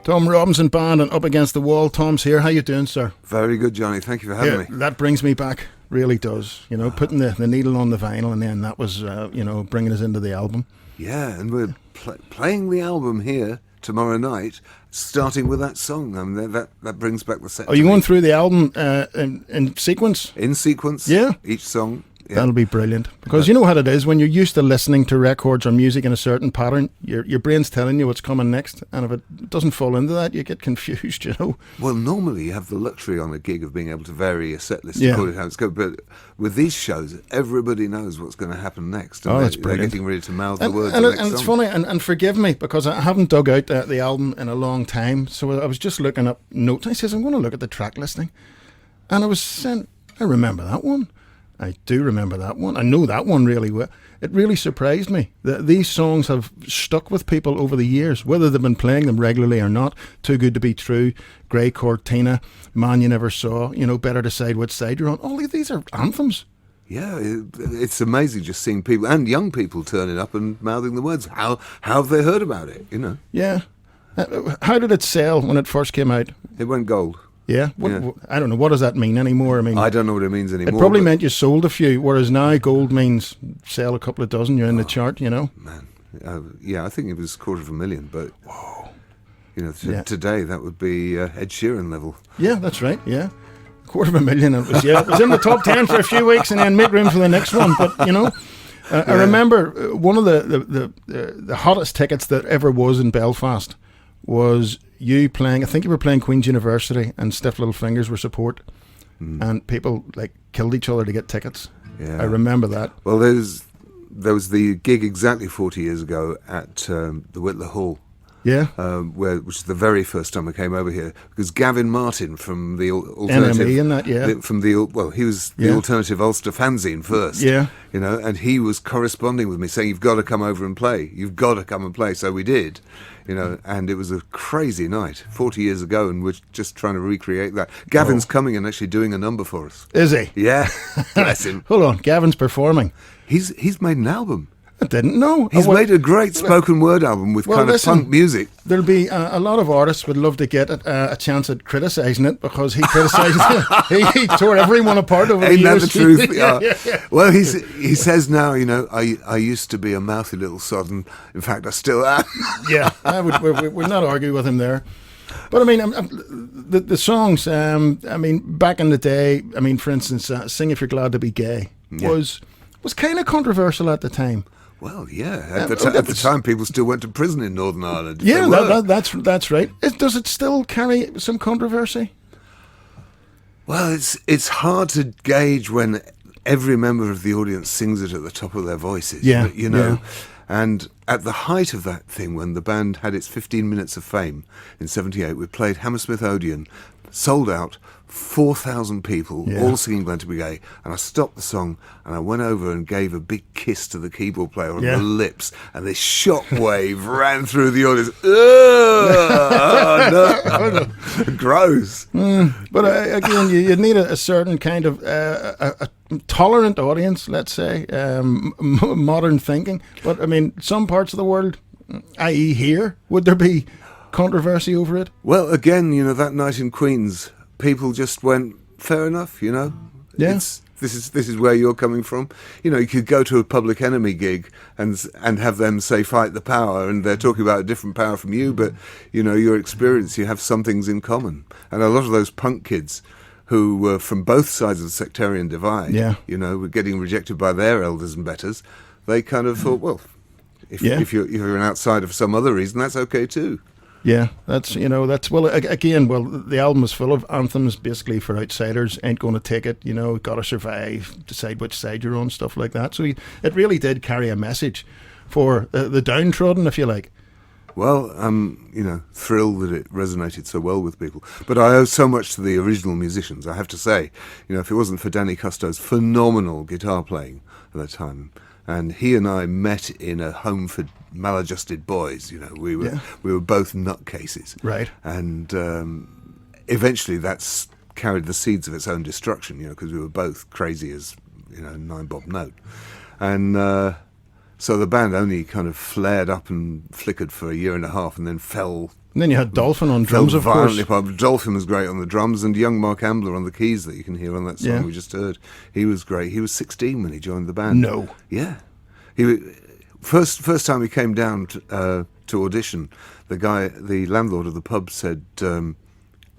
Tom Robinson Band and Up Against the Wall. Tom's here. How you doing, sir? Very good, Johnny. Thank you for having me. That brings me back. Really does. You know, putting the needle on the vinyl, and then that was, bringing us into the album. Yeah, and we're playing the album here tomorrow night, starting with that song. I mean, that brings back the set. Are you going through the album in sequence? In sequence, yeah. Each song. Yeah. That'll be brilliant. Because you know how it is, when you're used to listening to records or music in a certain pattern, your brain's telling you what's coming next, and if it doesn't fall into that, you get confused, you know. Well, normally you have the luxury on a gig of being able to vary a set list according to how it's going, but with these shows, everybody knows what's going to happen next. And it's brilliant. They're getting ready to mouth the words. And it's funny, and forgive me, because I haven't dug out the album in a long time, so I was just looking up notes. I says, I'm going to look at the track listing, and I was saying, I remember that one. I do remember that one. I know that one really well. It really surprised me that these songs have stuck with people over the years, whether they've been playing them regularly or not. Too Good to Be True, Grey Cortina, Man You Never Saw, Better Decide Which Side You're On. All of these are anthems. Yeah, it's amazing just seeing people, and young people, turning up and mouthing the words. How have they heard about it, Yeah. How did it sell when it first came out? It went gold. Yeah? I don't know. What does that mean anymore? I don't know what it means anymore. It probably meant you sold a few, whereas now gold means sell a couple of dozen, you're in the chart, Man. I think it was 250,000, but whoa. Today that would be Ed Sheeran level. Yeah, that's right, yeah. 250,000, it was in the top 10 for a few weeks and then make room for the next one, but, I remember one of the hottest tickets that ever was in Belfast was you playing, I think you were playing Queen's University, and Stiff Little Fingers were support, and people killed each other to get tickets. Yeah. I remember that. Well, there was the gig exactly 40 years ago at the Ulster Hall. Yeah, which is the very first time I came over here, because Gavin Martin from the alternative, NME and that, he was the alternative Ulster fanzine first, and he was corresponding with me saying, "You've got to come over and play. You've got to come and play." So we did, and it was a crazy night 40 years ago, and we're just trying to recreate that. Gavin's coming and actually doing a number for us. Is he? Yeah, bless him. Hold on, Gavin's performing. He's made an album. I didn't know. He's made a great spoken word album with punk music. There'll be a lot of artists would love to get a chance at criticising it, because he criticised it. He tore everyone apart over the years. Ain't that the truth? Yeah. Well, he says now, I used to be a mouthy little sod, and in fact I still am. Yeah, we'd not argue with him there. But I mean, the songs, back in the day, for instance, Sing If You're Glad to Be Gay was kind of controversial at the time. Well, yeah. At the time, people still went to prison in Northern Ireland. Yeah, that's right. Does it still carry some controversy? Well, it's hard to gauge when every member of the audience sings it at the top of their voices. Yeah, And at the height of that thing, when the band had its 15 minutes of fame in 78, we played Hammersmith Odeon, sold out, 4,000 people, all singing Glad to Be Gay, and I stopped the song and I went over and gave a big kiss to the keyboard player on the lips, and this shockwave ran through the audience. No. Gross. But again, you need a certain kind of a tolerant audience, let's say, modern thinking. But some parts of the world, i.e. here, would there be controversy over it? Well, again, that night in Queens, people just went, fair enough, Yeah. This is where you're coming from. You could go to a Public Enemy gig and have them say fight the power, and they're talking about a different power from you, but your experience, you have some things in common. And a lot of those punk kids who were from both sides of the sectarian divide, were getting rejected by their elders and betters, they kind of thought, well, if you're an outsider for some other reason, that's okay too. Yeah, that's the album is full of anthems basically for outsiders. Ain't Gonna Take It, Gotta Survive, Decide Which Side You're On, stuff like that. So it really did carry a message for the downtrodden, if you like. Well, I'm, thrilled that it resonated so well with people. But I owe so much to the original musicians, I have to say. If it wasn't for Danny Custo's phenomenal guitar playing at that time, and he and I met in a home for maladjusted boys. We were both nutcases, right? And eventually, that's carried the seeds of its own destruction. Because we were both crazy as 9-bob note, and so the band only kind of flared up and flickered for a year and a half, and then fell And then you had Dolphin on drums, Fell of course. violently apart. Dolphin was great on the drums, and young Mark Ambler on the keys that you can hear on that song Yeah. we just heard. He was great. He was 16 when he joined the band. No. Yeah. First time he came down to audition, the landlord of the pub said,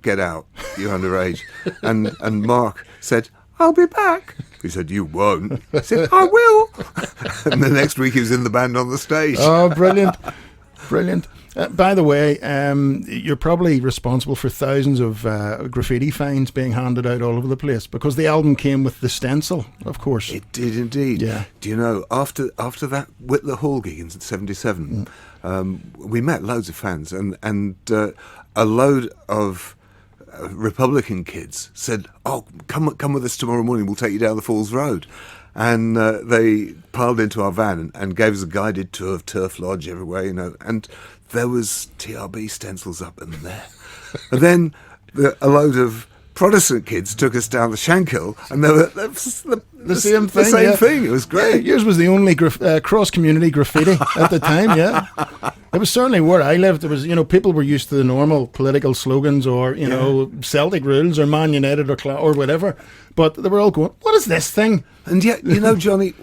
"Get out, you're underage." and Mark said, "I'll be back." He said, "You won't." He said, "I will." And the next week he was in the band on the stage. Oh, brilliant. Brilliant. By the way, you're probably responsible for thousands of graffiti fines being handed out all over the place because the album came with the stencil, of course. It did indeed. Yeah. Do you know, after that Whitler Hall gig in '77, we met loads of fans, and a load of Republican kids said, "Oh, come with us tomorrow morning. We'll take you down the Falls Road." And they piled into our van and gave us a guided tour of Turf Lodge everywhere, and there was TRB stencils up in there. And then a load of Protestant kids took us down the Shankill, and they were the same thing. The same Yeah. thing. It was great. Yeah, yours was the only cross-community graffiti at the time, yeah. It was certainly where I lived. It was, people were used to the normal political slogans or, Celtic rules or Man United or whatever. But they were all going, what is this thing? And yet, Johnny,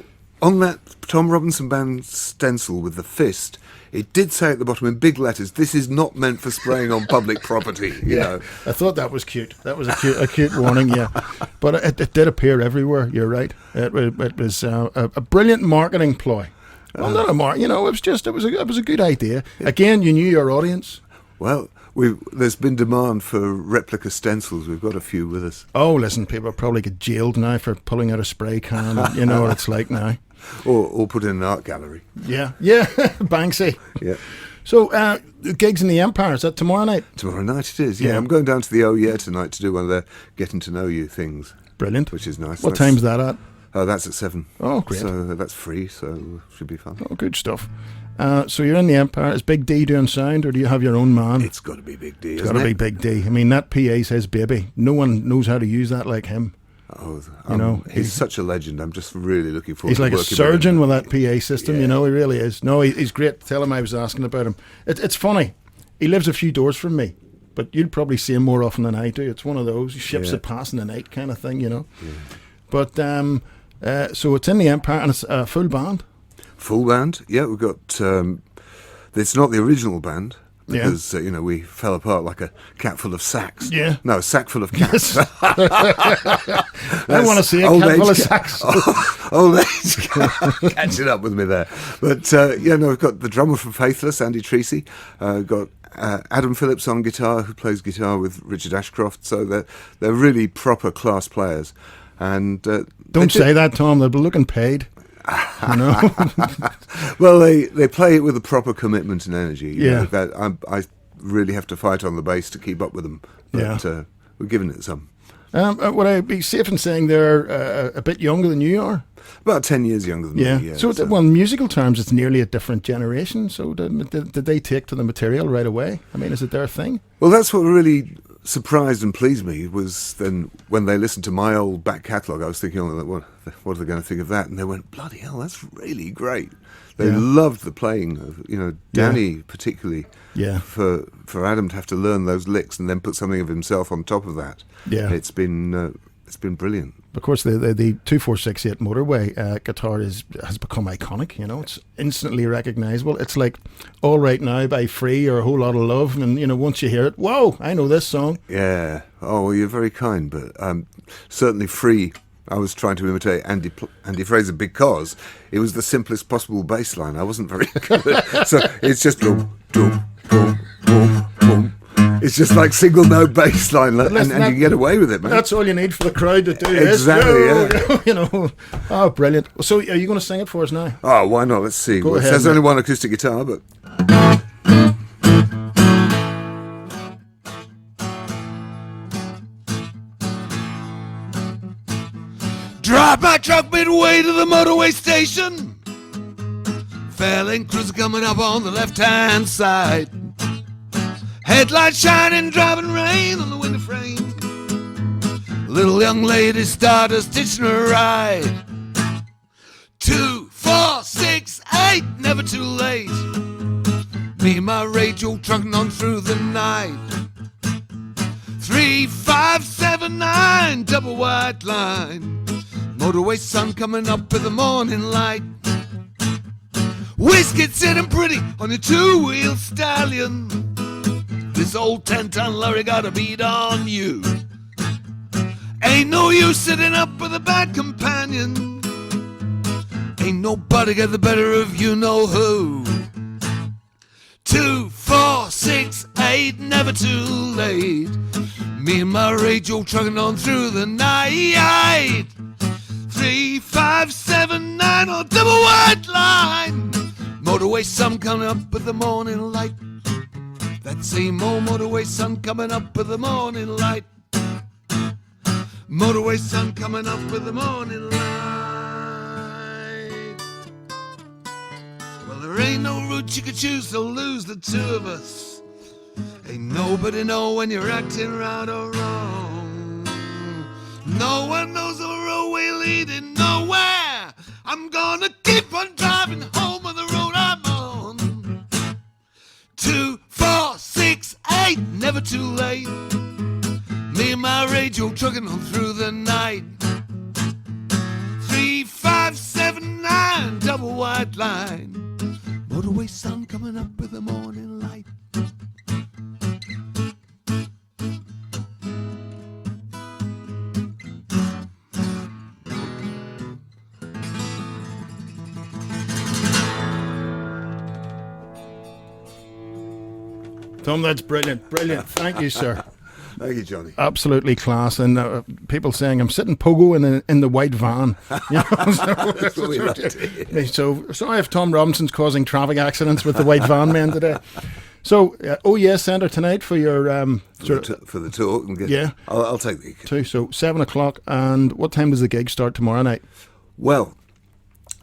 on that Tom Robinson Band stencil with the fist, it did say at the bottom in big letters, "This is not meant for spraying on public property." You know. I thought that was cute. That was a cute warning, yeah. But it did appear everywhere. You're right. It was a brilliant marketing ploy. Well, not a it was a good idea. Again, you knew your audience. Well, there's been demand for replica stencils. We've got a few with us. Oh, listen, people probably get jailed now for pulling out a spray can. You know what it's like now. Or put in an art gallery. Yeah, Banksy. Yeah. So, gigs in the Empire, is that tomorrow night? Tomorrow night it is, yeah. Yeah. I'm going down to the Oh Yeah tonight to do one of their Getting to Know You things. Brilliant. Which is nice. What time's that at? That's at 7. Oh, great. So that's free, so should be fun. Oh, good stuff. So you're in the Empire. Is Big D doing sound, or do you have your own man? It's got to be Big D, It's got to be Big D. I mean, that PA's his baby. No one knows how to use that like him. Oh, he's such a legend. I'm just really looking forward He's to like a working surgeon with with that PA system, Yeah. He really is. No, he's great. Tell him I was asking about him. It's funny. He lives a few doors from me, but you'd probably see him more often than I do. It's one of those ships Yeah. that pass in the night kind of thing, Yeah. But so it's in the Empire and it's a full band. Full band, yeah. We've got. It's not the original band Yeah. because we fell apart like a cat full of sacks. Yeah. No, a sack full of cats. I want to see a cat full of sacks. Old age catching up with me there. But we've got the drummer from Faithless, Andy Treacy. Got Adam Phillips on guitar, who plays guitar with Richard Ashcroft. So they're really proper class players. And Don't say that, Tom. They'll be looking paid. Well, they play it with a proper commitment and energy. Yeah. That I really have to fight on the bass to keep up with them. But we're giving it some. Would I be safe in saying they're a bit younger than you are? About 10 years younger than me. Yeah. So, in musical terms, it's nearly a different generation. So, did they take to the material right away? I mean, is it their thing? Well, that's what really surprised and pleased me was then when they listened to my old back catalogue, I was thinking, what are they going to think of that? And they went, bloody hell, that's really great. They loved the playing of, Danny particularly. Yeah. For Adam to have to learn those licks and then put something of himself on top of that. Yeah. It's been brilliant. Of course, the 2468 Motorway guitar has become iconic. It's instantly recognisable. It's like All Right Now by Free or A Whole Lot of Love, and once you hear it, whoa, I know this song. Yeah. Oh, well, you're very kind, but certainly Free. I was trying to imitate Andy Fraser because it was the simplest possible bass line. I wasn't very good. So it's just boom, boom, boom, boom, boom. It's just like single note bass line, and you can get away with it, man. That's all you need for the crowd to do. Exactly, yeah. Oh, brilliant. So, are you going to sing it for us now? Oh, why not? Let's see. Go ahead, There's mate. only one acoustic guitar, but. Drive my truck midway to the motorway station. Failing cruiser coming up on the left-hand side. Headlights shining, driving rain on the window frame. Little young lady started stitching her ride. 2, 4, 6, 8, never too late. Me and my radio trucking on through the night. 3579 double white line. Motorway sun coming up with the morning light. Whiskey sitting pretty on your two-wheel stallion. This old 10-ton lorry got a beat on you. Ain't no use sitting up with a bad companion. Ain't nobody get the better of you know who. 2, 4, 6, 8, never too late. Me and my radio trucking on through the night. 3, 5, 7, 9 on double white line. Motorway sun coming up with the morning light. That same old motorway sun coming up with the morning light. Motorway sun coming up with the morning light. Well, there ain't no route you could choose to lose the two of us. Ain't nobody know when you're acting right or wrong. No one knows the road we're leading nowhere. I'm gonna keep on driving home on the road I'm on. 2, 4, 6, 8, never too late. Me and my radio trucking on through the night. 3, 5, 7, 9, double white line. Motorway sun coming up with the morning light. Tom, that's brilliant. Brilliant. Thank you, sir. Thank you, Johnny. Absolutely class. And people saying I'm sitting pogo in the white van. You know, That's what we like to hear. so sorry if Tom Robinson's causing traffic accidents with the white van men today. So, OES Centre tonight for your For the talk. And Yeah. I'll take the... too. So 7 o'clock. And what time does the gig start tomorrow night? Well,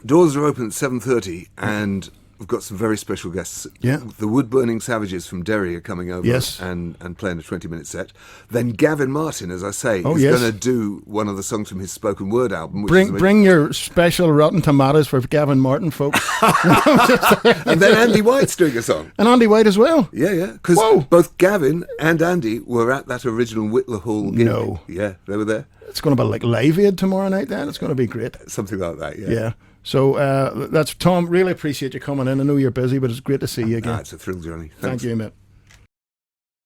doors are open at 7:30 and we've got some very special guests. Yeah. The Wood Burning Savages from Derry are coming over Yes. and playing a 20-minute set. Then Gavin Martin, as I say, Oh, is yes. going to do one of the songs from his spoken word album. Which Bring your special rotten tomatoes for Gavin Martin, folks. and then Andy White's doing a song. And Andy White as well. Yeah. Because Whoa. both Gavin and Andy were at that original Whitler Hall gig. No. Yeah, they were there. It's going to be like Live Aid tomorrow night then. It's going to be great. Something like that, yeah. Yeah. So that's Tom. Really appreciate you coming in. I know you're busy, but it's great to see you again. It's a thrill, Johnny. Thank Thanks. you, mate.